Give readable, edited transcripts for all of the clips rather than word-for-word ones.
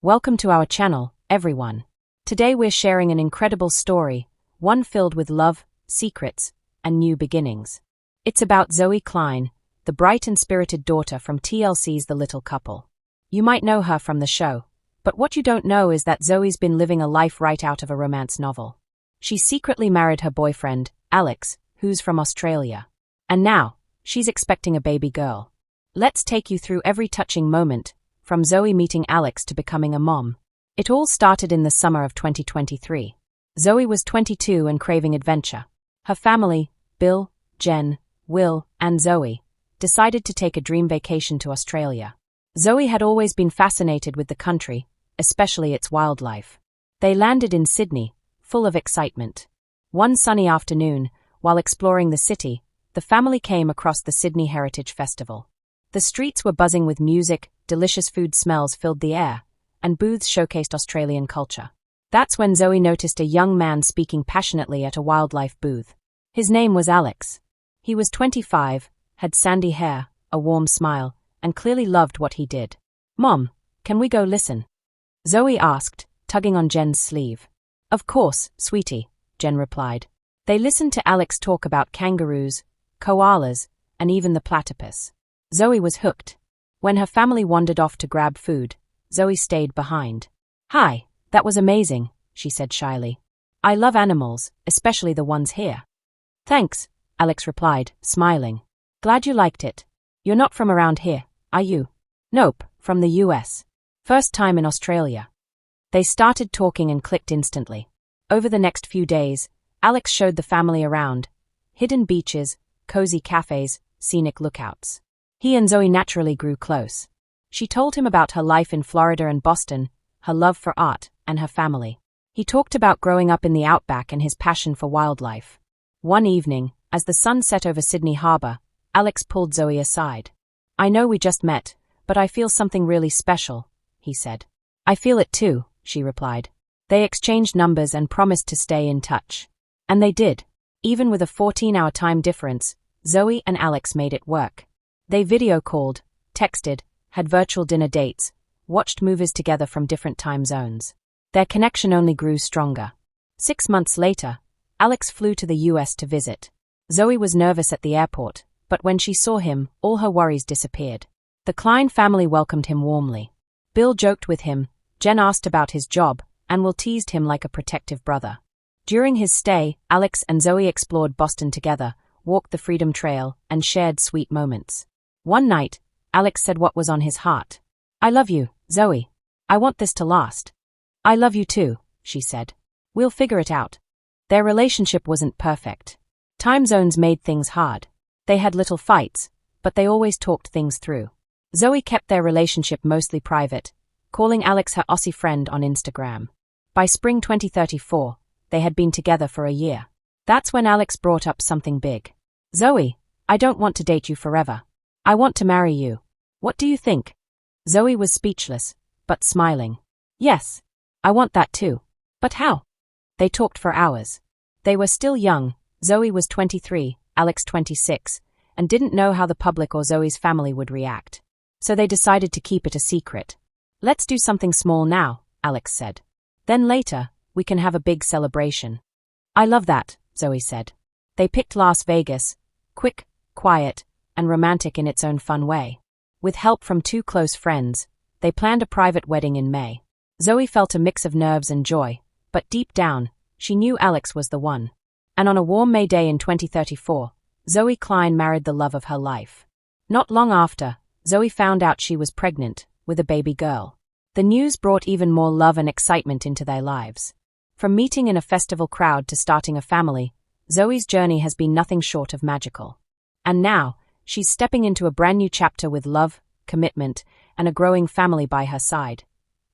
Welcome to our channel, everyone. Today we're sharing an incredible story, one filled with love, secrets, and new beginnings. It's about Zoe Klein, the bright and spirited daughter from TLC's The Little Couple. You might know her from the show, but what you don't know is that Zoe's been living a life right out of a romance novel. She secretly married her boyfriend, Alex, who's from Australia. And now, she's expecting a baby girl. Let's take you through every touching moment, from Zoe meeting Alex to becoming a mom. It all started in the summer of 2023. Zoe was 22 and craving adventure. Her family, Bill, Jen, Will, and Zoe, decided to take a dream vacation to Australia. Zoe had always been fascinated with the country, especially its wildlife. They landed in Sydney, full of excitement. One sunny afternoon, while exploring the city, the family came across the Sydney Heritage Festival. The streets were buzzing with music, delicious food smells filled the air, and booths showcased Australian culture. That's when Zoe noticed a young man speaking passionately at a wildlife booth. His name was Alex. He was 25, had sandy hair, a warm smile, and clearly loved what he did. "Mom, can we go listen?" Zoe asked, tugging on Jen's sleeve. "Of course, sweetie," Jen replied. They listened to Alex talk about kangaroos, koalas, and even the platypus. Zoe was hooked. When her family wandered off to grab food, Zoe stayed behind. "Hi, that was amazing," she said shyly. "I love animals, especially the ones here." "Thanks," Alex replied, smiling. "Glad you liked it. You're not from around here, are you?" "Nope, from the US. First time in Australia." They started talking and clicked instantly. Over the next few days, Alex showed the family around. Hidden beaches, cozy cafes, scenic lookouts. He and Zoe naturally grew close. She told him about her life in Florida and Boston, her love for art, and her family. He talked about growing up in the outback and his passion for wildlife. One evening, as the sun set over Sydney Harbour, Alex pulled Zoe aside. "I know we just met, but I feel something really special," he said. "I feel it too," she replied. They exchanged numbers and promised to stay in touch. And they did. Even with a 14-hour time difference, Zoe and Alex made it work. They video called, texted, had virtual dinner dates, watched movies together from different time zones. Their connection only grew stronger. 6 months later, Alex flew to the US to visit. Zoe was nervous at the airport, but when she saw him, all her worries disappeared. The Klein family welcomed him warmly. Bill joked with him, Jen asked about his job, and Will teased him like a protective brother. During his stay, Alex and Zoe explored Boston together, walked the Freedom Trail, and shared sweet moments. One night, Alex said what was on his heart. "I love you, Zoe. I want this to last." "I love you too," she said. "We'll figure it out." Their relationship wasn't perfect. Time zones made things hard. They had little fights, but they always talked things through. Zoe kept their relationship mostly private, calling Alex her Aussie friend on Instagram. By spring 2034, they had been together for a year. That's when Alex brought up something big. "Zoe, I don't want to date you forever. I want to marry you. What do you think?" Zoe was speechless, but smiling. "Yes, I want that too. But how?" They talked for hours. They were still young. Zoe was 23, Alex 26, and didn't know how the public or Zoe's family would react. So they decided to keep it a secret. "Let's do something small now," Alex said. "Then later, we can have a big celebration." "I love that," Zoe said. They picked Las Vegas, quick, quiet, and romantic in its own fun way. With help from 2 close friends, they planned a private wedding in May. Zoe felt a mix of nerves and joy, but deep down, she knew Alex was the one. And on a warm May day in 2034, Zoe Klein married the love of her life. Not long after, Zoe found out she was pregnant, with a baby girl. The news brought even more love and excitement into their lives. From meeting in a festival crowd to starting a family, Zoe's journey has been nothing short of magical. And now, she's stepping into a brand new chapter with love, commitment, and a growing family by her side.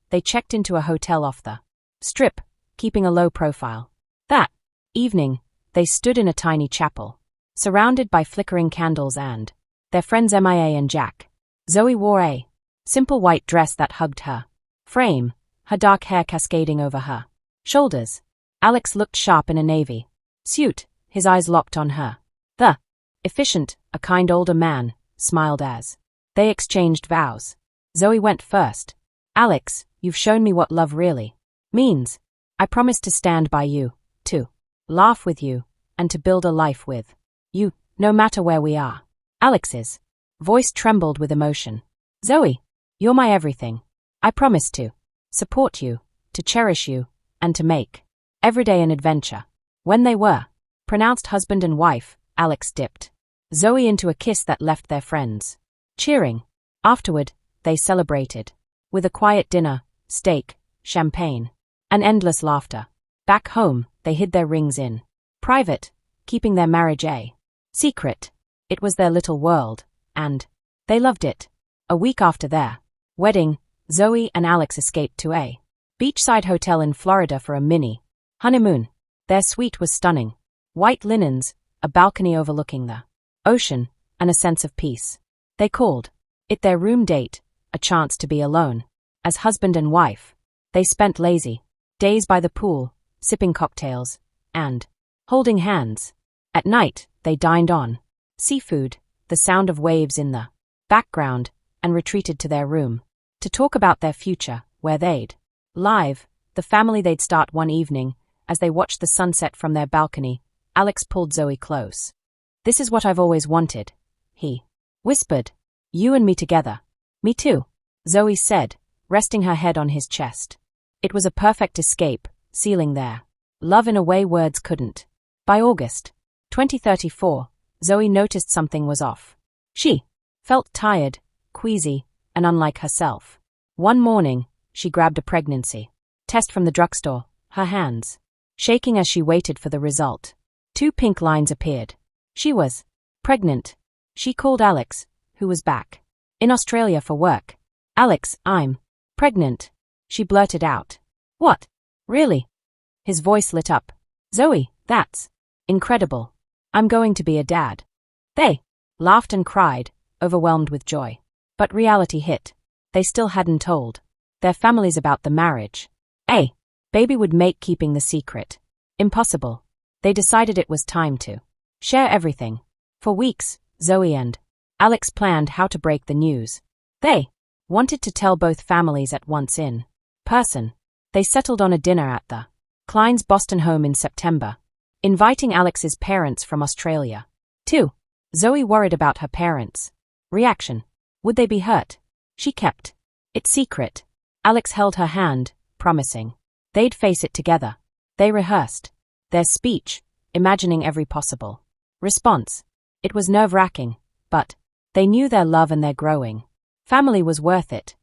They checked into a hotel off the Strip, keeping a low profile. That evening, they stood in a tiny chapel, surrounded by flickering candles and their friends Mia and Jack. Zoe wore a simple white dress that hugged her frame, her dark hair cascading over her shoulders. Alex looked sharp in a navy suit, his eyes locked on her. The efficient, a kind older man, smiled as they exchanged vows. Zoe went first. Alex, you've shown me what love really means. I promise to stand by you, to laugh with you, and to build a life with you, no matter where we are. Alex's voice trembled with emotion. Zoe, you're my everything. I promise to support you, to cherish you, and to make every day an adventure. When they were pronounced husband and wife, Alex dipped Zoe into a kiss that left their friends cheering. Afterward, they celebrated with a quiet dinner, steak, champagne, and endless laughter. Back home, they hid their rings in private, keeping their marriage a secret. It was their little world, and they loved it. A week after their wedding, Zoe and Alex escaped to a beachside hotel in Florida for a mini honeymoon. Their suite was stunning. White linens, a balcony overlooking the ocean, and a sense of peace. They called it their room date, a chance to be alone. As husband and wife, they spent lazy days by the pool, sipping cocktails, and holding hands. At night, they dined on seafood, the sound of waves in the background, and retreated to their room to talk about their future, where they'd live, the family they'd start one evening. As they watched the sunset from their balcony, Alex pulled Zoe close. This is what I've always wanted, he whispered. You and me together. Me too, Zoe said, resting her head on his chest. It was a perfect escape, sealing their love in a way words couldn't. By August 2034, Zoe noticed something was off. She felt tired, queasy, and unlike herself. One morning, she grabbed a pregnancy test from the drugstore, her hands shaking as she waited for the result. 2 pink lines appeared. She was pregnant. She called Alex, who was back in Australia for work. Alex, I'm pregnant, she blurted out. What? Really? His voice lit up. Zoe, that's incredible. I'm going to be a dad. They laughed and cried, overwhelmed with joy. But reality hit. They still hadn't told their families about the marriage. Baby would make keeping the secret impossible. They decided it was time to share everything. For weeks, Zoe and Alex planned how to break the news. They wanted to tell both families at once in person. They settled on a dinner at the Klein's Boston home in September, inviting Alex's parents from Australia, too. Zoe worried about her parents' reaction. Would they be hurt? She kept it secret. Alex held her hand, promising they'd face it together. They rehearsed their speech, imagining every possible response. It was nerve-wracking, but they knew their love and their growing family was worth it.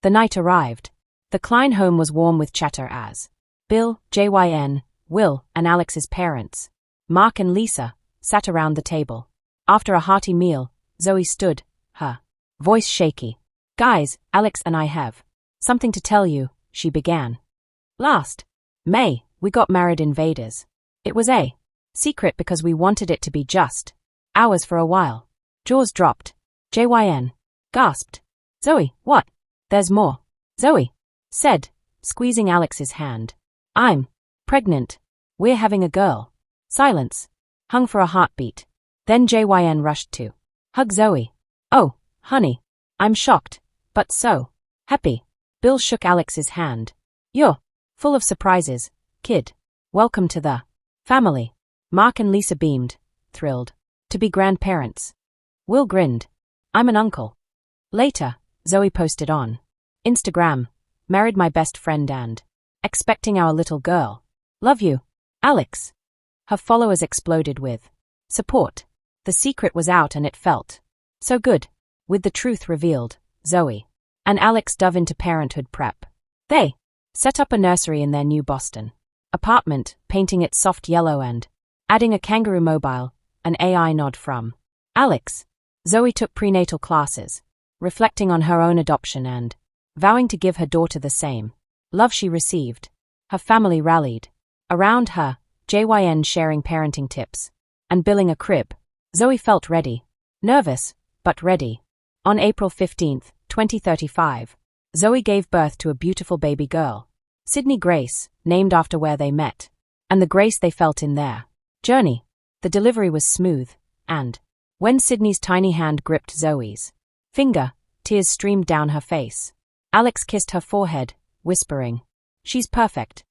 The night arrived. The Klein home was warm with chatter as Bill, JYN, Will, and Alex's parents, Mark and Lisa, sat around the table. After a hearty meal, Zoe stood, her voice shaky. Guys, Alex and I have something to tell you, she began. Last May, we got married in Vedas. It was a secret because we wanted it to be just ours for a while. Jaws dropped. JYN gasped. Zoe, what? There's more. Zoe said, squeezing Alex's hand. I'm pregnant. We're having a girl. Silence hung for a heartbeat. Then JYN rushed to hug Zoe. Oh, honey, I'm shocked, but so happy. Bill shook Alex's hand. You're full of surprises, kid. Welcome to the family. Mark and Lisa beamed, thrilled to be grandparents. Will grinned. I'm an uncle. Later, Zoe posted on Instagram, married my best friend and expecting our little girl. Love you, Alex. Her followers exploded with support. The secret was out and it felt so good. With the truth revealed, Zoe and Alex dove into parenthood prep. They set up a nursery in their new Boston apartment, painting it soft yellow and adding a kangaroo mobile, an AI nod from Alex. Zoe took prenatal classes, reflecting on her own adoption and vowing to give her daughter the same love she received. Her family rallied around her, JYN sharing parenting tips and billing a crib. Zoe felt ready. Nervous, but ready. On April 15, 2035, Zoe gave birth to a beautiful baby girl, Sydney Grace, named after where they met, and the grace they felt in their journey. The delivery was smooth, and when Sydney's tiny hand gripped Zoe's finger, tears streamed down her face. Alex kissed her forehead, whispering, "She's perfect."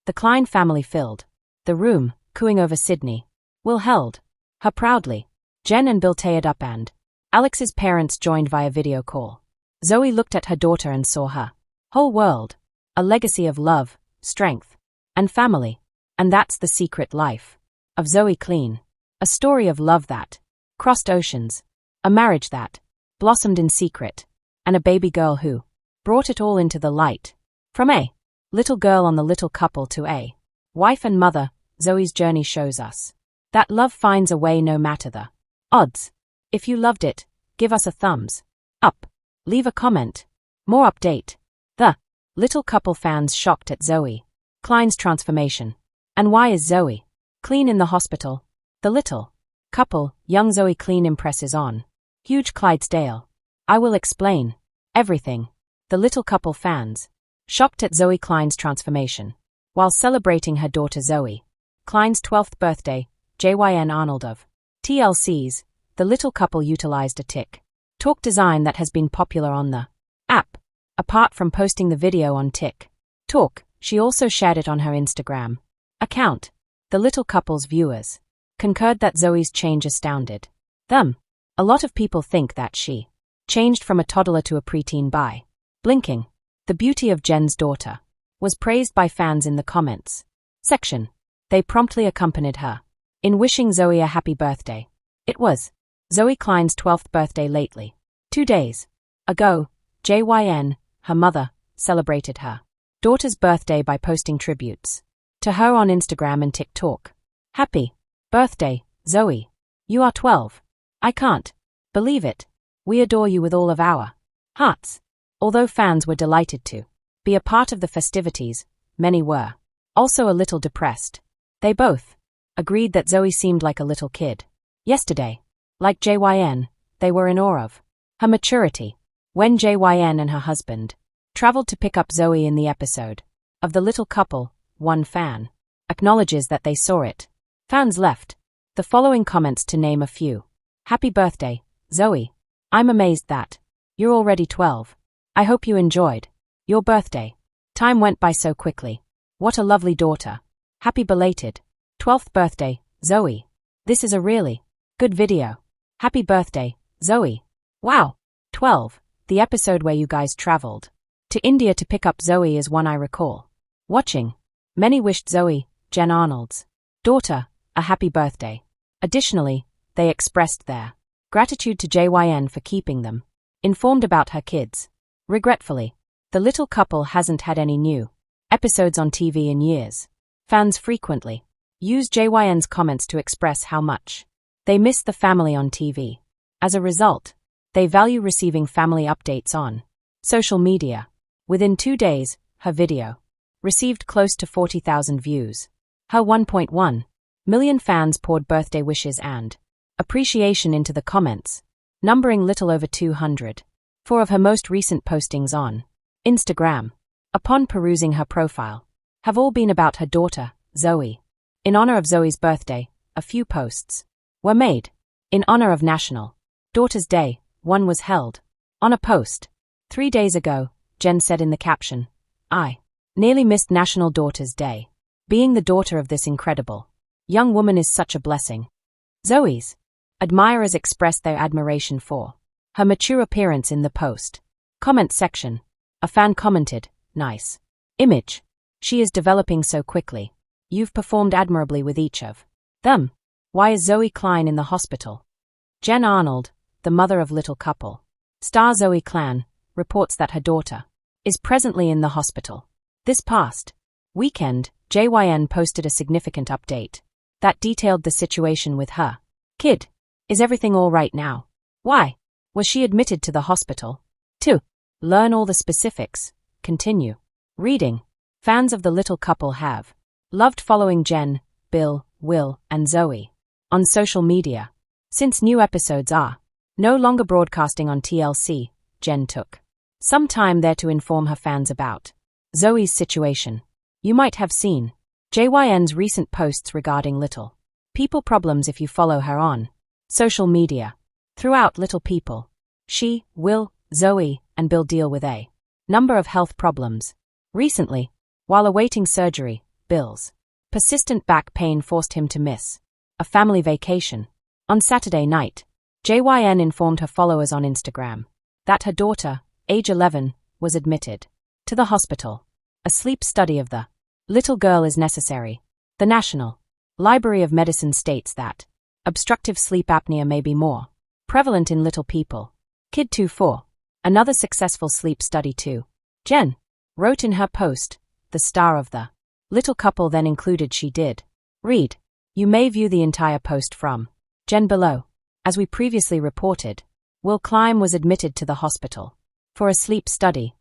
The Klein family filled the room, cooing over Sydney. Will held her proudly. Jen and Bill teared up and Alex's parents joined via video call. Zoe looked at her daughter and saw her whole world, a legacy of love, strength, and family. And that's the secret life of Zoe Klein. A story of love that crossed oceans, a marriage that blossomed in secret, and a baby girl who brought it all into the light. From a little girl on the little couple to a wife and mother, Zoe's journey shows us that love finds a way no matter the odds. If you loved it, give us a thumbs up. Leave a comment. More update. The little couple fans shocked at Zoe Klein's transformation. And why is Zoe Klein in the hospital? The little couple, young Zoe Klein impresses on huge Clydesdale. I will explain everything. The little couple fans shocked at Zoe Klein's transformation. While celebrating her daughter Zoe Klein's 12th birthday, JYN Arnold of TLC's The Little Couple utilized a TikTok design that has been popular on the app. Apart from posting the video on TikTok, she also shared it on her Instagram account. The little couple's viewers concurred that Zoe's change astounded them. A lot of people think that she changed from a toddler to a preteen by blinking. The beauty of Jen's daughter was praised by fans in the comments section. They promptly accompanied her in wishing Zoe a happy birthday. It was Zoe Klein's 12th birthday lately. 2 days ago, JYN, her mother, celebrated her daughter's birthday by posting tributes to her on Instagram and TikTok. Happy birthday, Zoe. You are 12. I can't believe it. We adore you with all of our hearts. Although fans were delighted to be a part of the festivities, many were also a little depressed. They both agreed that Zoe seemed like a little kid. Yesterday, like JYN, they were in awe of her maturity. When JYN and her husband traveled to pick up Zoe in the episode of The Little Couple, one fan acknowledges that they saw it. Fans left the following comments to name a few. Happy birthday, Zoe. I'm amazed that you're already 12. I hope you enjoyed your birthday. Time went by so quickly. What a lovely daughter. Happy belated 12th birthday, Zoe. This is a really good video. Happy birthday, Zoe. Wow. 12. The episode where you guys traveled to India to pick up Zoe is one I recall watching. Many wished Zoe, Jen Arnold's daughter, a happy birthday. Additionally, they expressed their gratitude to JYN for keeping them informed about her kids. Regretfully, the little couple hasn't had any new episodes on TV in years. Fans frequently use JYN's comments to express how much they miss the family on TV. As a result, they value receiving family updates on social media. Within 2 days, her video received close to 40,000 views. Her 1.1 million fans poured birthday wishes and appreciation into the comments, numbering little over 200. 4 of her most recent postings on Instagram, upon perusing her profile, have all been about her daughter, Zoe. In honor of Zoe's birthday, a few posts were made. In honor of National Daughters' Day, one was held. On a post 3 days ago, Jen said in the caption, I nearly missed National Daughters' Day. Being the daughter of this incredible young woman is such a blessing. Zoe's admirers expressed their admiration for her mature appearance in the post comment section. A fan commented, nice image. She is developing so quickly. You've performed admirably with each of them. Why is Zoe Klein in the hospital? Jen Arnold, the mother of little couple star Zoe Klein, reports that her daughter is presently in the hospital. This past weekend, JYN posted a significant update that detailed the situation with her kid. Is everything all right now? Why was she admitted to the hospital? To learn all the specifics, continue reading. Fans of the little couple have loved following Jen, Bill, Will, and Zoe on social media. Since new episodes are no longer broadcasting on TLC, Jen took some time there to inform her fans about Zoe's situation. You might have seen JYN's recent posts regarding little people problems if you follow her on social media. Throughout Little People, she, Will, Zoe, and Bill deal with a Number of health problems. Recently, while awaiting surgery, bills. Persistent back pain forced him to miss a family vacation. On Saturday night, JYN informed her followers on Instagram that her daughter, age 11, was admitted to the hospital. A sleep study of the little girl is necessary. The National Library of Medicine states that obstructive sleep apnea may be more prevalent in little people. Kid 24. Another successful sleep study too. Jen wrote in her post, the star of the little couple then included she did read. You may view the entire post from Jen below. As we previously reported, Klein was admitted to the hospital for a sleep study.